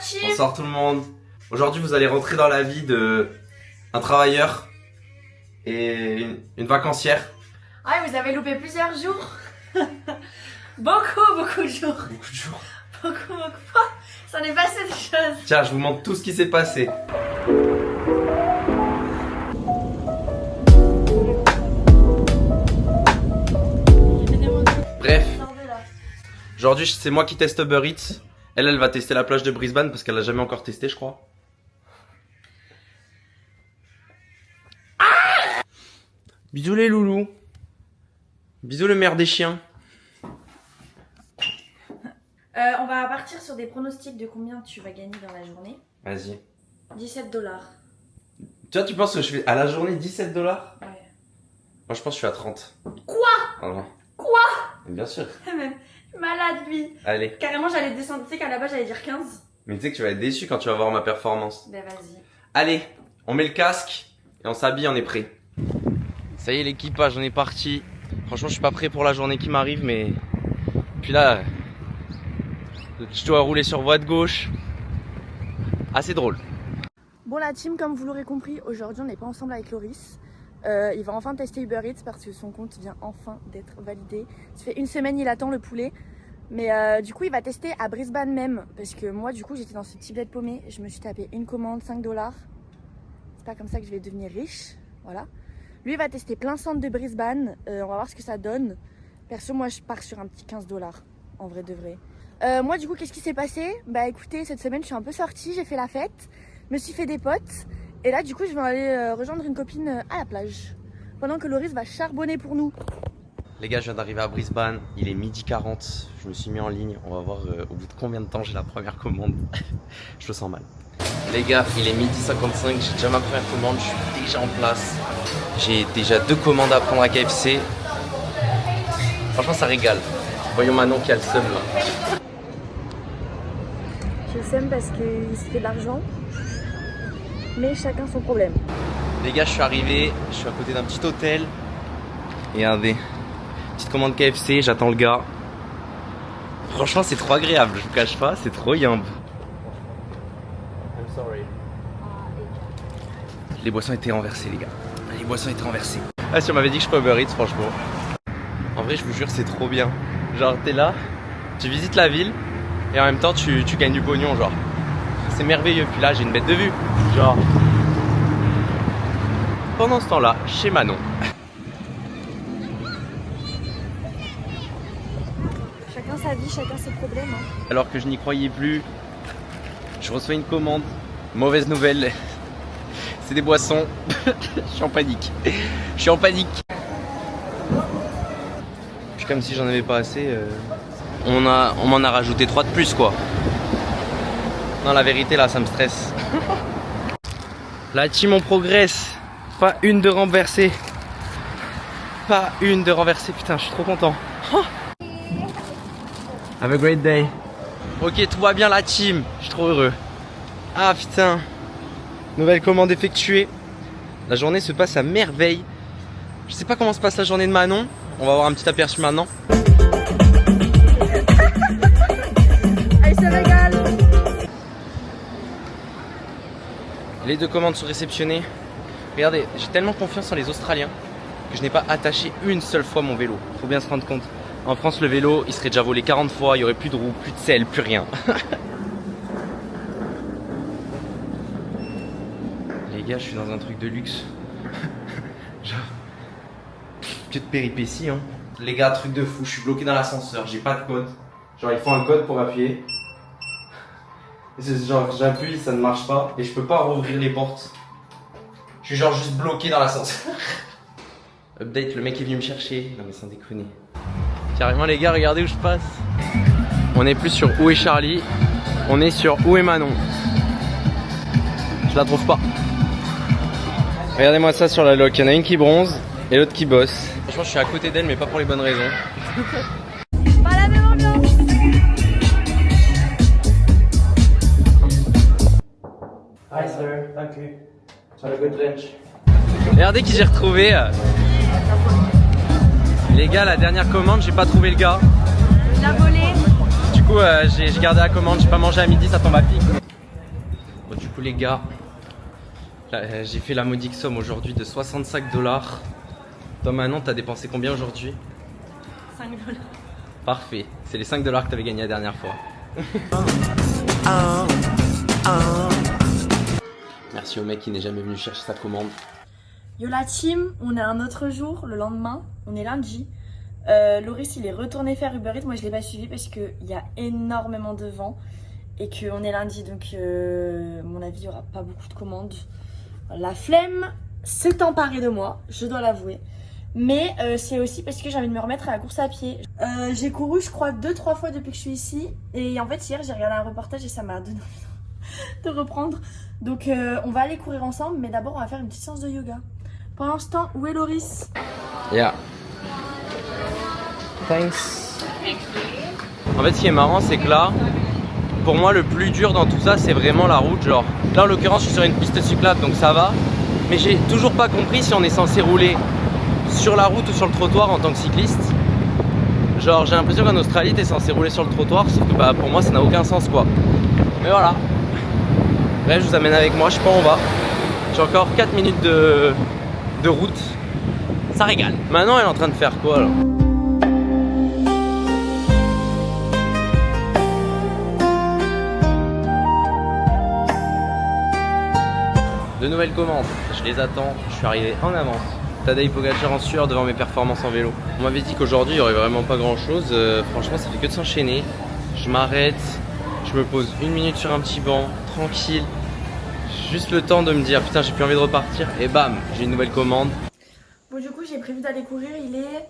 team. Bonsoir tout le monde. Aujourd'hui vous allez rentrer dans la vie de un travailleur et une vacancière. Ah, vous avez loupé plusieurs jours. beaucoup de jours. Beaucoup de jours. Beaucoup. Oh, ça n'est pas cette chose. Tiens, je vous montre tout ce qui s'est passé. Bref, aujourd'hui c'est moi qui teste Uber Eats. Elle va tester la plage de Brisbane parce qu'elle l'a jamais encore testé, je crois. Ah, bisous les loulous. Bisous le maire des chiens. On va partir sur des pronostics de combien tu vas gagner dans la journée. Vas-y. 17 $. Toi, tu penses que je fais à la journée 17 $? Ouais. Moi, je pense que je suis à 30. Quoi? Ah non. Quoi? Bien sûr. Même malade lui. Allez. Carrément, j'allais descendre. Tu sais qu'à la base, j'allais dire 15. Mais tu sais que tu vas être déçu quand tu vas voir ma performance. Ben vas-y. Allez, on met le casque et on s'habille, on est prêt. Ça y est, l'équipage, on est parti. Franchement, je suis pas prêt pour la journée qui m'arrive, mais... Puis là, je dois rouler sur voie de gauche. Assez drôle. Bon la team, comme vous l'aurez compris, aujourd'hui on n'est pas ensemble avec Loris. Il va enfin tester Uber Eats parce que son compte vient enfin d'être validé. Ça fait une semaine il attend le poulet. Mais du coup il va tester à Brisbane même. Parce que moi du coup j'étais dans ce petit bled paumé. Je me suis tapé une commande, 5 $. C'est pas comme ça que je vais devenir riche. Voilà. Lui il va tester plein centre de Brisbane. On va voir ce que ça donne. Perso moi je pars sur un petit 15 $. En vrai de vrai. Moi du coup qu'est-ce qui s'est passé? Bah écoutez, cette semaine je suis un peu sortie, j'ai fait la fête. Me suis fait des potes et là du coup je vais aller rejoindre une copine à la plage pendant que Loris va charbonner pour nous. Les gars, je viens d'arriver à Brisbane, il est 12h40, je me suis mis en ligne, on va voir au bout de combien de temps j'ai la première commande. Je le sens mal. Les gars, il est 12h55, j'ai déjà ma première commande, je suis déjà en place. J'ai déjà 2 commandes à prendre à KFC. Franchement ça régale. Voyons Manon qui a le seum là. Je le sème parce qu'il se fait de l'argent. Mais chacun son problème. Les gars, je suis arrivé, je suis à côté d'un petit hôtel. Regardez, petite commande KFC, j'attends le gars. Franchement, c'est trop agréable, je vous cache pas, c'est trop yumb. I'm sorry. Les boissons étaient renversées, les gars. Les boissons étaient renversées. Ah, si on m'avait dit que je ferais Uber Eats, franchement. En vrai, je vous jure, c'est trop bien. Genre, t'es là, tu visites la ville et en même temps, tu gagnes du pognon, genre. C'est merveilleux. Puis là, j'ai une bête de vue. Genre. Pendant ce temps-là, chez Manon. Chacun sa vie, chacun ses problèmes. Hein. Alors que je n'y croyais plus, je reçois une commande. Mauvaise nouvelle. C'est des boissons. Je suis en panique. Je suis en panique. Puis comme si j'en avais pas assez, on m'en a rajouté 3 de plus, quoi. Non, la vérité là, ça me stresse. La team, on progresse. Pas une de renversée. Pas une de renversée. Putain, je suis trop content. Oh. Have a great day. Ok, tout va bien la team. Je suis trop heureux. Ah putain. Nouvelle commande effectuée. La journée se passe à merveille. Je sais pas comment se passe la journée de Manon. On va avoir un petit aperçu maintenant. Elle se régale. Les 2 commandes sont réceptionnées. Regardez, j'ai tellement confiance en les Australiens que je n'ai pas attaché une seule fois mon vélo. Faut bien se rendre compte. En France, le vélo, il serait déjà volé 40 fois, il n'y aurait plus de roues, plus de selle, plus rien. Les gars, je suis dans un truc de luxe. Genre, que de péripéties, hein. Les gars, truc de fou, je suis bloqué dans l'ascenseur, j'ai pas de code. Genre, il faut un code pour appuyer. Genre j'appuie, ça ne marche pas et je peux pas rouvrir les portes. Je suis genre juste bloqué dans l'ascenseur. Update, le mec est venu me chercher. Non mais sans déconner. Carrément les gars, regardez où je passe. On est plus sur où est Charlie, on est sur où est Manon. Je la trouve pas. Regardez-moi ça sur la loc, il y en a une qui bronze et l'autre qui bosse. Franchement je suis à côté d'elle mais pas pour les bonnes raisons. Pas la même ambiance. Hi sir, thank you. Have a good lunch. Regardez qui j'ai retrouvé. Les gars, la dernière commande, j'ai pas trouvé le gars. Il l'a volé. Du coup, j'ai gardé la commande, j'ai pas mangé à midi, ça tombe à pic. Bon, du coup, les gars, j'ai fait la modique somme aujourd'hui de 65 $. Toi, Manon, t'as dépensé combien aujourd'hui? 5 $. Parfait, c'est les 5 $ que t'avais gagné la dernière fois. Merci au mec qui n'est jamais venu chercher sa commande. Yo la team, on est un autre jour, le lendemain, on est lundi. Loris il est retourné faire Uber Eats, moi je l'ai pas suivi parce qu'il y a énormément de vent et qu'on est lundi, donc à mon avis il n'y aura pas beaucoup de commandes. La flemme s'est emparée de moi, je dois l'avouer. Mais c'est aussi parce que j'ai envie de me remettre à la course à pied. J'ai couru je crois 2-3 fois depuis que je suis ici. Et en fait hier j'ai regardé un reportage et ça m'a donné envie de reprendre. Donc on va aller courir ensemble, mais d'abord on va faire une petite séance de yoga. Pendant ce temps, où est Loris? Yeah. Thanks. En fait ce qui est marrant c'est que là, pour moi le plus dur dans tout ça c'est vraiment la route. Genre là en l'occurrence je suis sur une piste cyclable donc ça va. Mais j'ai toujours pas compris si on est censé rouler sur la route ou sur le trottoir en tant que cycliste. Genre j'ai l'impression qu'en Australie t'es censé rouler sur le trottoir, sauf que bah pour moi ça n'a aucun sens quoi. Mais voilà. Bref, je vous amène avec moi, je sais pas où on va. J'ai encore 4 minutes de route. Ça régale. Maintenant elle est en train de faire quoi là? De nouvelles commandes, je les attends, je suis arrivé en avance. Tadej Pogacar en sueur devant mes performances en vélo. On m'avait dit qu'aujourd'hui il n'y aurait vraiment pas grand chose. Franchement ça fait que de s'enchaîner. Je m'arrête, je me pose 1 minute sur un petit banc, tranquille. Juste le temps de me dire putain j'ai plus envie de repartir et bam, j'ai une nouvelle commande. Bon du coup j'ai prévu d'aller courir, il est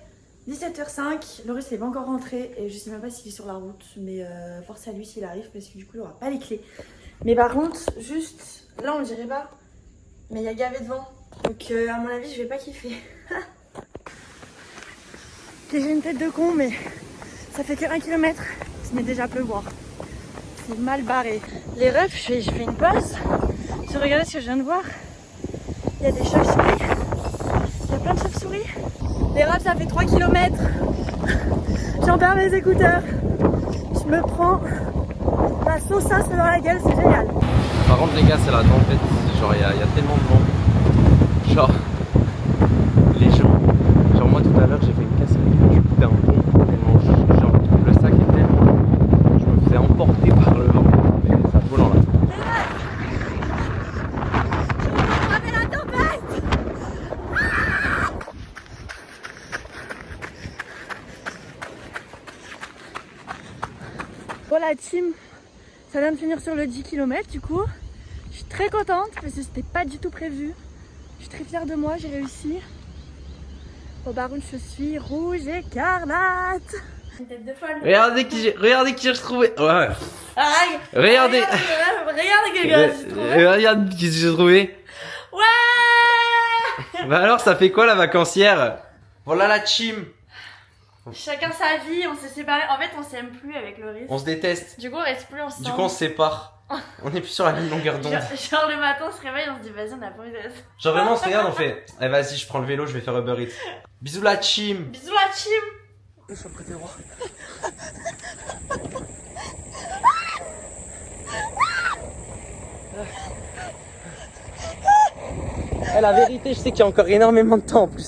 17h05, Loris n'est pas encore rentré et je sais même pas s'il est sur la route. Mais force à lui s'il arrive parce que du coup il aura pas les clés. Mais par contre juste là on dirait pas. Mais il y a gavé de vent, donc à mon avis je vais pas kiffer. J'ai une tête de con mais ça fait que 1 km, il se met déjà à pleuvoir. C'est mal barré. Les refs, je fais une pause. Je regarde ce que je viens de voir. Il y a des chauves-souris. Il y a plein de chauves-souris. Les refs ça fait 3 km. J'en perds mes écouteurs. Je me prends la sausasse dans la gueule, c'est génial. Par contre les gars c'est la tempête. Genre il y a tellement de vent. Genre les gens. Genre moi tout à l'heure j'ai fait une cascade du bout d'un pont. Tellement genre le sac est tellement long. Je me faisais emporter par le vent. Mais ça volant là. La tempête. Bon la team, ça vient de finir sur le 10 km du coup. Je suis très contente parce que c'était pas du tout prévu. Je suis très fière de moi, j'ai réussi. Au baron je suis rouge écarlate. Une tête de folle. Regardez qui j'ai trouvé. Ouais. Regardez. Regarde quelqu'un j'ai trouvé. Regarde qui j'ai trouvé. Ouais. Bah alors ça fait quoi la vacancière? Voilà la team. Chacun sa vie, on s'est séparés. En fait on s'aime plus avec Loris. On se déteste. Du coup on reste plus ensemble. Du coup on se sépare. On est plus sur la même longueur d'onde. Genre le matin on se réveille, on se dit vas-y on a pas envie de rester. Genre vraiment on se regarde, on fait eh vas-y je prends le vélo, je vais faire Uber Eats. Bisous la team. Bisous la team. Je suis prêt roi. La vérité je sais qu'il y a encore énormément de temps en plus.